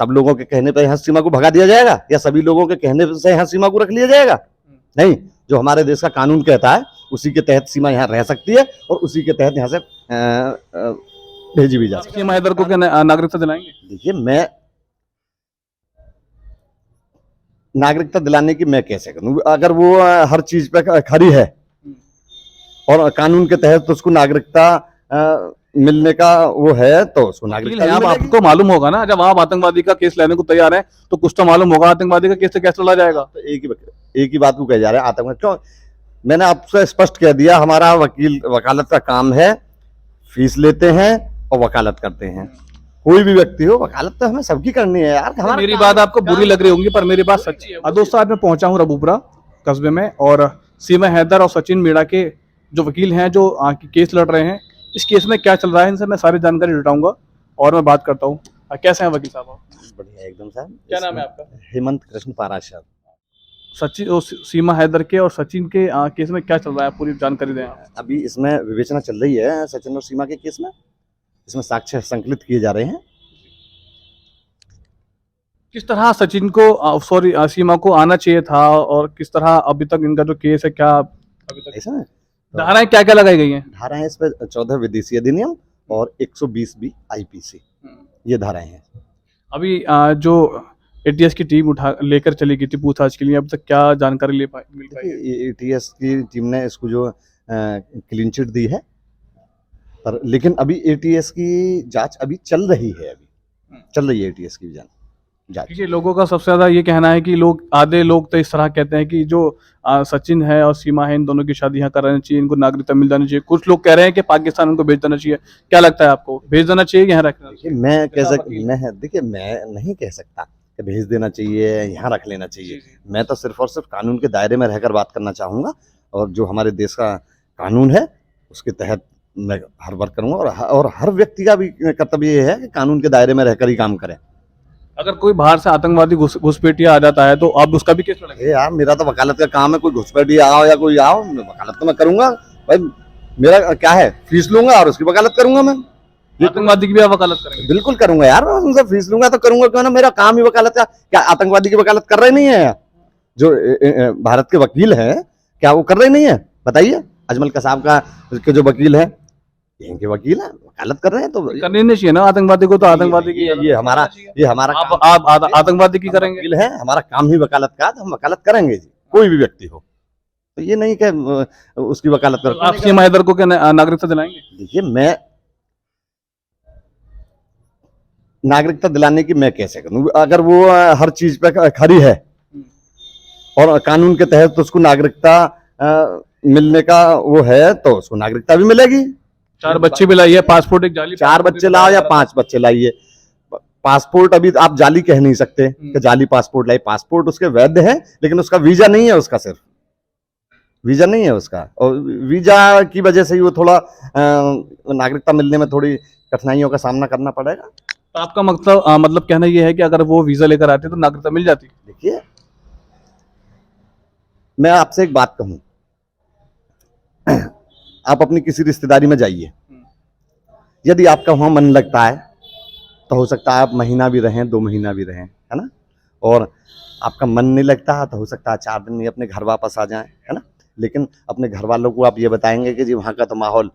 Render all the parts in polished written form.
सब लोगों के कहने पर यहाँ सीमा को भगा दिया जाएगा या सभी लोगों के कहने से यहाँ सीमा को रख लिया जाएगा? नहीं, जो हमारे देश का कानून कहता है उसी के तहत सीमा यहाँ रह सकती है और उसी के तहत यहाँ से भेजी भी जा सकती है। सीमा हैदर को क्या नागरिकता दिलाएंगे? देखिए, मैं नागरिकता दिलाने की मैं कैसे करूं? अगर वो हर चीज पे खरी है और कानून के तहत उसको नागरिकता मिलने का वो है तो उसको नागरिकता आप आपको मालूम होगा ना, जब आप आतंकवादी का केस लेने को तैयार हैं तो कुछ तो मालूम होगा आतंकवादी का केस से कैसे लड़ा जाएगा। तो एक ही बात को कह जा रहे हैं आतंकवाद क्यों? मैंने आपसे स्पष्ट कह दिया, हमारा वकील वकालत का काम है, फीस लेते हैं और वकालत करते हैं। कोई भी व्यक्ति हो, वकालत तो हमें सबकी करनी है यार। मेरी बात आपको बुरी लग रही होगी पर मेरी बात सच्ची है। दोस्तों, आज मैं पहुंचा हूं रबूपुरा कस्बे में और सीमा हैदर और सचिन मीणा के जो वकील हैं जो केस लड़ रहे हैं, इस केस में क्या चल रहा है इनसे मैं सारी जानकारी जुटाऊंगा और मैं बात करता हूँ। कैसे हैं वकील साहब आप? बढ़िया एकदम साहब। क्या नाम है आपका? हेमंत कृष्ण पाराशर। सचिन सीमा हैदर के और सचिन के केस में क्या चल रहा है, पूरी जानकारी दें आप। अभी इसमें विवेचना चल रही है सचिन और सीमा के केस में। इसमें साक्ष्य संकलित किए जा रहे हैं। किस तरह सचिन को सीमा को आना चाहिए था और किस तरह अभी तक इनका जो केस है क्या अभी तक ऐसा है? धाराएं क्या क्या लगाई गई हैं? धाराएं इस पर 14 विदेशी अधिनियम और 120 बी आईपीसी, ये धाराएं हैं। अभी जो एटीएस की टीम लेकर चली गई थी पूछताछ के लिए, अब तक क्या जानकारी मिल पाई है? एटीएस की टीम ने इसको जो क्लीन चिट दी है, पर लेकिन अभी एटीएस की जांच अभी चल रही है। अभी चल रही है एटीएस की जांच। देखिए, लोगों का सबसे ज्यादा ये कहना है कि आधे लोग तो इस तरह कहते हैं कि जो सचिन है और सीमा है इन दोनों की शादी यहाँ करानी चाहिए, इनको नागरिकता मिल जानी चाहिए। कुछ लोग कह रहे हैं कि पाकिस्तान उनको भेज देना चाहिए। क्या लगता है आपको, भेज देना चाहिए यहाँ रखना चाहिए? मैं नहीं कह सकता कि भेज देना चाहिए, यहाँ रख लेना चाहिए। मैं तो सिर्फ और सिर्फ कानून के दायरे में रहकर बात करना चाहूंगा और जो हमारे देश का कानून है उसके तहत मैं हर वर्क करूंगा और हर व्यक्ति का भी कर्तव्य ये है कि कानून के दायरे में रहकर ही काम करें। अगर कोई बाहर से आतंकवादी घुसपैठिया आ जाता है तो आप उसका भी केस लड़ेंगे? यार, मेरा तो वकालत का काम है। कोई घुसपैठिया आओ या कोई आओ, वकालत तो मैं करूंगा भाई। मेरा क्या है, फीस लूंगा और उसकी वकालत करूंगा। मैं आतंकवादी की भी आप वकालत करेंगे? बिल्कुल करूंगा यार, उनसे फीस लूंगा तो करूंगा क्यों ना। मेरा काम ही वकालत का। क्या आतंकवादी की वकालत कर रहे नहीं है जो भारत के वकील हैं? क्या वो कर रहे नहीं है? बताइए। अजमल कसाब के जो वकील है, इनके वकील है, वकालत कर रहे हैं तो करनी नहीं चाहिए ना आतंकवादी को। तो आतंकवादी की ये हमारा आप आतंकवादी की करेंगे? वकील है, हमारा काम ही वकालत का, तो हम वकालत करेंगे जी, कोई भी व्यक्ति हो। तो ये नहीं कि उसकी वकालत कर। आप सीमा हैदर को क्या नागरिकता दिलाएंगे? देखिए, मैं नागरिकता दिलाने की मैं कैसे करूं? अगर वो हर चीज पे खरी है और कानून के तहत उसको नागरिकता मिलने का वो है तो उसको नागरिकता भी मिलेगी। 4 बच्चे भी लाइए, पासपोर्ट एक जाली 4 बच्चे लाओ या 5 बच्चे लाइए, पासपोर्ट अभी आप जाली कह नहीं सकते कि जाली पासपोर्ट लाइए। पासपोर्ट उसके वैध है लेकिन उसका वीजा नहीं है, उसका सिर्फ वीजा नहीं है उसका। और वीजा की वजह से ही वो थोड़ा नागरिकता मिलने में थोड़ी कठिनाइयों का सामना करना पड़ेगा। तो आपका मतलब कहना ये है कि अगर वो वीजा लेकर आते तो नागरिकता मिल जाती? देखिए, मैं आपसे एक बात कहूं, आप अपनी किसी रिश्तेदारी में जाइए, यदि आपका वहां मन लगता है तो हो सकता है आप महीना भी रहें, 2 महीना भी रहें, है ना। और आपका मन नहीं लगता है तो हो सकता है 4 दिन में अपने घर वापस आ जाएं, है ना। लेकिन अपने घर वालों को आप ये बताएंगे कि जी वहाँ का तो माहौल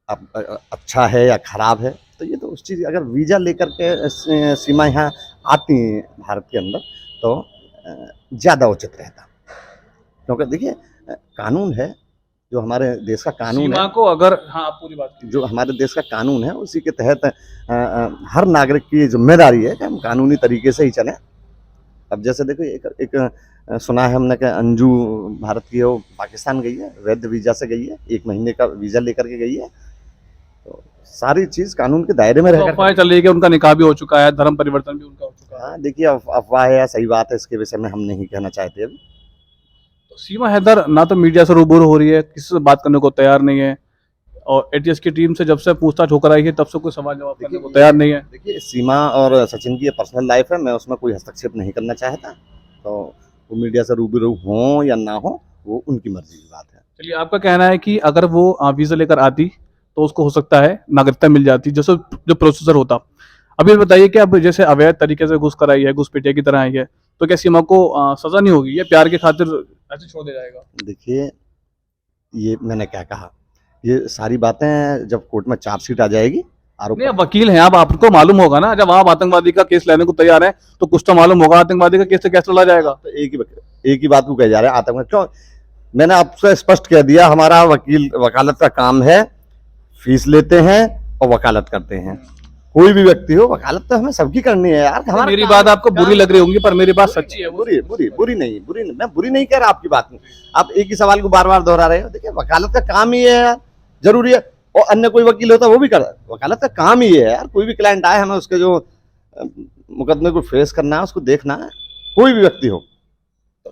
अच्छा है या खराब है, तो ये तो उस चीज़। अगर वीज़ा लेकर के सीमा यहाँ आती हैं भारत के अंदर तो ज़्यादा उचित रहता, क्योंकि देखिए कानून है जो हमारे देश का कानून है को अगर पूरी बात जो हमारे देश का कानून है उसी के तहत हर नागरिक की जिम्मेदारी है कि हम कानूनी तरीके से ही चलें। अब जैसे देखो एक सुना है हमने कि अंजू भारत की वो पाकिस्तान गई है, वैध वीजा से गई है, 1 महीने का वीजा लेकर के गई है। तो सारी चीज कानून के दायरे में रहकर अफवाह चल रही है कि उनका निकाह भी हो चुका है, धर्म परिवर्तन भी उनका हो चुका है। हाँ, देखिए अफवाह है या सही बात है इसके विषय में हम नहीं कहना चाहते अभी। तो सीमा हैदर ना तो मीडिया से रूबरू हो रही है, किसी से बात करने को तैयार नहीं है, और एटीएस की टीम से जब से पूछताछ होकर आई है तब से कोई सवाल जवाब करने को तैयार नहीं है। देखिए, सीमा और सचिन की ये पर्सनल लाइफ है, मैं उसमें कोई हस्तक्षेप नहीं करना चाहता। तो वो मीडिया से रूबरू हो या ना हो, वो उनकी मर्जी की बात है। चलिए, आपका कहना है कि अगर वो वीजा लेकर आती तो उसको हो सकता है नागरिकता मिल जाती, जैसे जो प्रोसीजर होता। अभी बताइए कि अब जैसे अवैध तरीके से घुस कर आई है, घुसपैठिया की तरह आई है, तो क्या सीमा को सजा नहीं होगी या प्यार के खातिर ऐसे छोड़ दिया जाएगा? देखिए, ये मैंने क्या कहा, ये सारी बातें जब कोर्ट में चार्जशीट आ जाएगी, आरोप नहीं, अब वकील हैं आप, आपको मालूम होगा ना, जब आप आतंकवादी का केस लेने को तैयार हैं तो कुछ तो मालूम होगा आतंकवादी का केस से कैसे लड़ा जाएगा। तो एक ही बात को कहे जा रहे हैं आतंकवाद क्यों। मैंने आपसे स्पष्ट कह दिया, हमारा वकील वकालत का काम है, फीस लेते हैं और वकालत करते हैं। कोई भी व्यक्ति हो, वकालत तो हमें सबकी करनी है यार। हमारा मेरी बात आपको बुरी लग रही होंगी पर मेरी बात सच्ची है। बुरी नहीं, मैं बुरी नहीं कह रहा आपकी बात में। आप एक ही सवाल को बार बार दोहरा रहे हो। देखिए, वकालत का काम ही है यार, जरूरी है। और अन्य कोई वकील होता है वो भी कर, वकालत का काम ही है यार। कोई भी क्लाइंट आए, हमें उसके जो मुकदमे को फेस करना है, उसको देखना है, कोई भी व्यक्ति हो।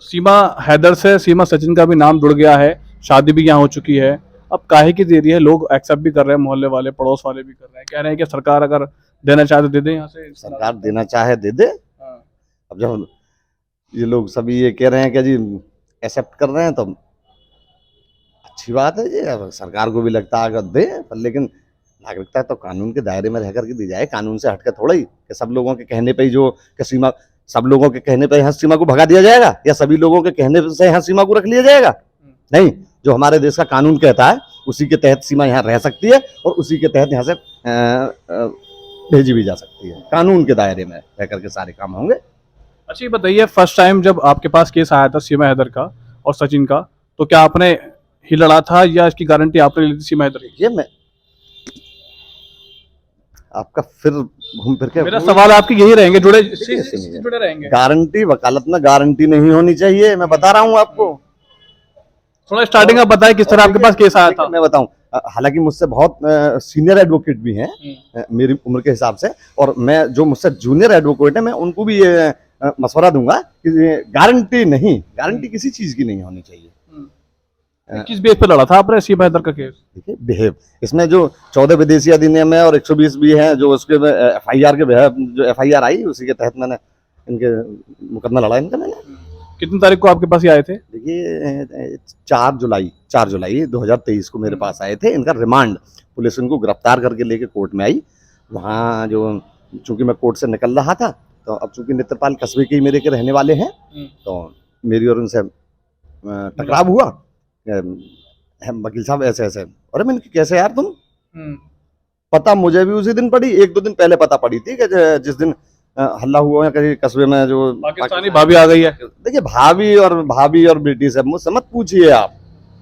सीमा हैदर से सीमा सचिन का भी नाम जुड़ गया है, शादी भी यहाँ हो चुकी है। अब काहे की देरी है, लोग एक्सेप्ट भी कर रहे हैं, मोहल्ले वाले पड़ोस वाले भी कर रहे हैं, कह रहे हैं कि सरकार अगर देना चाहे तो दे दे। यहाँ से सरकार देना चाहे दे दे। हाँ। अब जब ये लोग सभी ये कह रहे हैं कि जी एक्सेप्ट कर रहे हैं, तो अच्छी बात है जी। अब सरकार को भी लगता है अगर दे, पर लेकिन नागरिकता तो कानून के दायरे में रह करके दी जाए, कानून से हटकर थोड़ा ही कि सब लोगों के कहने पे ही जो कि सीमा, सब लोगों के कहने पे यहाँ सीमा को भगा दिया जाएगा, या सभी लोगों के कहने से यहाँ सीमा को रख लिया जाएगा। नहीं, जो हमारे देश का कानून कहता है उसी के तहत सीमा यहाँ रह सकती है और उसी के तहत यहाँ से भेजी भी जा सकती है। कानून के दायरे में रह करके सारे काम होंगे। अच्छा ये बताइए, फर्स्ट टाइम जब आपके पास केस आया था सीमा हैदर का और सचिन का, तो क्या आपने ही लड़ा था या इसकी गारंटी आपने ली थी सीमा हैदर की? ये मैं आपका फिर घूम फिर के मेरा सवाल आपके यही रहेंगे, जुड़े जुड़े रहेंगे। गारंटी, वकालत में गारंटी नहीं होनी चाहिए, मैं बता रहा हूँ आपको। थोड़ा स्टार्टिंग आप बताएं किस तरह आपके पास केस आया था। मैं बताऊं, हालांकि मुझसे बहुत सीनियर एडवोकेट भी हैं मेरी उम्र के हिसाब से, और मैं जो मुझसे जूनियर एडवोकेट है, मैं उनको भी ये मशवरा दूंगा कि गारंटी नहीं, गारंटी किसी चीज की नहीं होनी चाहिए। किस बेस पे लड़ा था आपने सीमा हैदर का केस? देखिए, बिहेव, इसमें जो 14 विदेशी अधिनियम है और 120 भी है, जो उसके FIR के जो FIR आई उसी के तहत मैंने इनके मुकदमा लड़ा इनका मैंने। कितनी तारीख को आपके पास ये आए थे? देखिए, 4 जुलाई 2023 को मेरे पास आए थे। इनका रिमांड, पुलिस इनको गिरफ्तार करके लेके कोर्ट में आई। वहाँ जो, चूंकि मैं कोर्ट से निकल रहा था, तो अब चूंकि नेत्रपाल कस्बे के ही मेरे के रहने वाले हैं, तो मेरी और उनसे टकराव हुआ। वकील साहब ऐसे ऐसे, अरे मैंने कैसे यार तुम, पता मुझे भी उसी दिन पड़ी, 1-2 दिन पहले पता पड़ी थी कि जिस दिन हल्ला हुआ है कहीं कस्बे में, जो पाकिस्तानी भाभी आ गई है। देखिए, भाभी और बेटी से मुझसे मत पूछिए आप।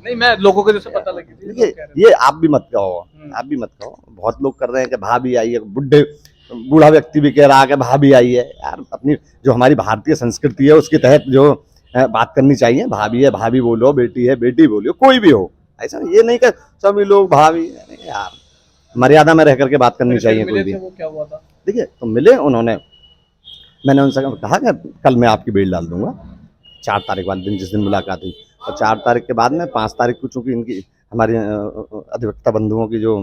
नहीं, मैं लोगों को जैसे पता लगी थी। देखिए, ये आप भी मत कहो, बहुत लोग कर रहे हैं कि भाभी आई है, बूढ़ा व्यक्ति भी कह रहा है कि भाभी आई है। यार, अपनी जो हमारी भारतीय संस्कृति है उसके तहत जो बात करनी चाहिए। भाभी है भाभी बोलो, बेटी है बेटी बोलो, कोई भी हो। ऐसा ये नहीं कि सभी लोग भाभी, यार मर्यादा में रह करके बात करनी चाहिए कोई भी। वो क्या हुआ था? देखिए, तो मिले उन्होंने, मैंने उनसे कहा कि कल मैं आपकी बेल डाल दूंगा, 4 तारीख वाले दिन जिस दिन मुलाकात हुई। और 4 तारीख के बाद में 5 तारीख को, चूंकि इनकी हमारी अधिवक्ता बंधुओं की जो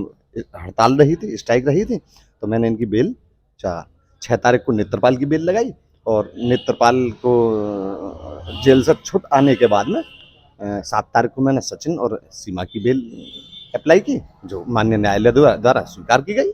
हड़ताल रही थी, स्ट्राइक रही थी, तो मैंने इनकी बेल 6 तारीख को नेत्रपाल की बेल लगाई, और नेत्रपाल को जेल से छूट आने के बाद में 7 तारीख को मैंने सचिन और सीमा की बेल अप्लाई की, जो माननीय न्यायालय द्वारा स्वीकार की गई।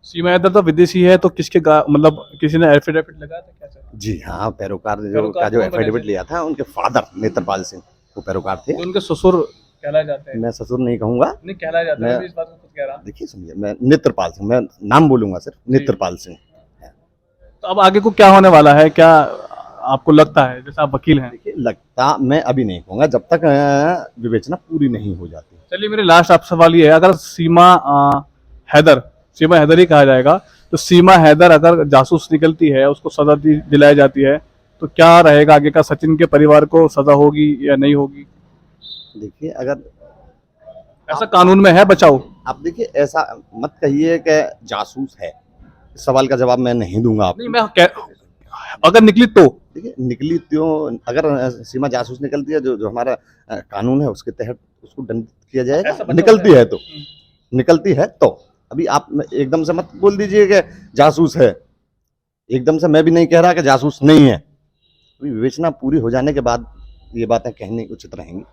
सीमा हैदर तो विदेशी है, तो किसके मतलब किसी ने एफिडेविट लगाया था क्या? जी हाँ, पैरोकार जो एफिडेविट लिया था, उनके फादर नेत्रपाल सिंह वो पैरोकार थे। तो उनके ससुर कहलाए जाते हैं? मैं ससुर नहीं कहूंगा, नहीं कहलाए जाते हैं, इस बात को खुद कह रहा। देखिए सुनिए, मैं नेत्रपाल सिंह, मैं नाम बोलूंगा सिर्फ, नेत्रपाल सिंह। तो अब आगे को क्या होने वाला है, क्या आपको लगता है, जैसे आप वकील हैं? देखिए, लगता मैं अभी नहीं कहूंगा जब तक विवेचना पूरी नहीं हो जाती। चलिए, मेरे लास्ट आप सवाल ये है, अगर सीमा हैदर ही कहा जाएगा, तो सीमा हैदर अगर जासूस निकलती है, उसको सजा दिलाई जाती है, तो क्या रहेगा आगे का? सचिन के परिवार को सजा होगी या नहीं होगी? देखिए, अगर ऐसा कानून में है बचाओ। आप देखिए, ऐसा मत कहिए कि जासूस है, इस सवाल का जवाब मैं नहीं दूंगा आपको। नहीं, अगर निकली तो देखिए, निकली तो, अगर सीमा जासूस निकलती है, जो हमारा कानून है उसके तहत उसको दंडित किया जाएगा। निकलती है तो अभी आप एकदम से मत बोल दीजिए कि जासूस है, एकदम से मैं भी नहीं कह रहा कि जासूस नहीं है। अभी विवेचना पूरी हो जाने के बाद ये बातें कहनी उचित रहेंगी।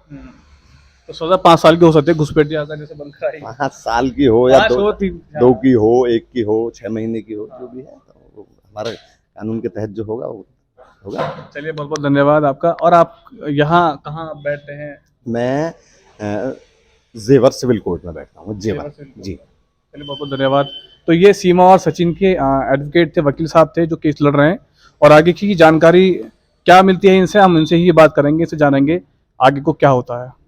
तो सजा 5 साल की हो सकती है, घुसपैठ ज्यादा जैसे बनकर आई। 5 साल की हो या 5 दो, हो 3 दो की हो, 1 की हो, 6 महीने की हो, जो भी है तो वो हमारे कानून के तहत जो होगा वो होगा। चलिए बहुत बहुत धन्यवाद आपका। और आप यहाँ कहाँ बैठते हैं? मैं जेवर सिविल कोर्ट में बैठता हूँ, जेवर। जेवर सिविल कोर्ट जी। चलिए बहुत बहुत धन्यवाद। तो ये सीमा और सचिन के एडवोकेट थे, वकील साहब थे जो केस लड़ रहे हैं, और आगे की जानकारी क्या मिलती है इनसे, हम इनसे ही ये बात करेंगे, इनसे जानेंगे आगे को क्या होता है।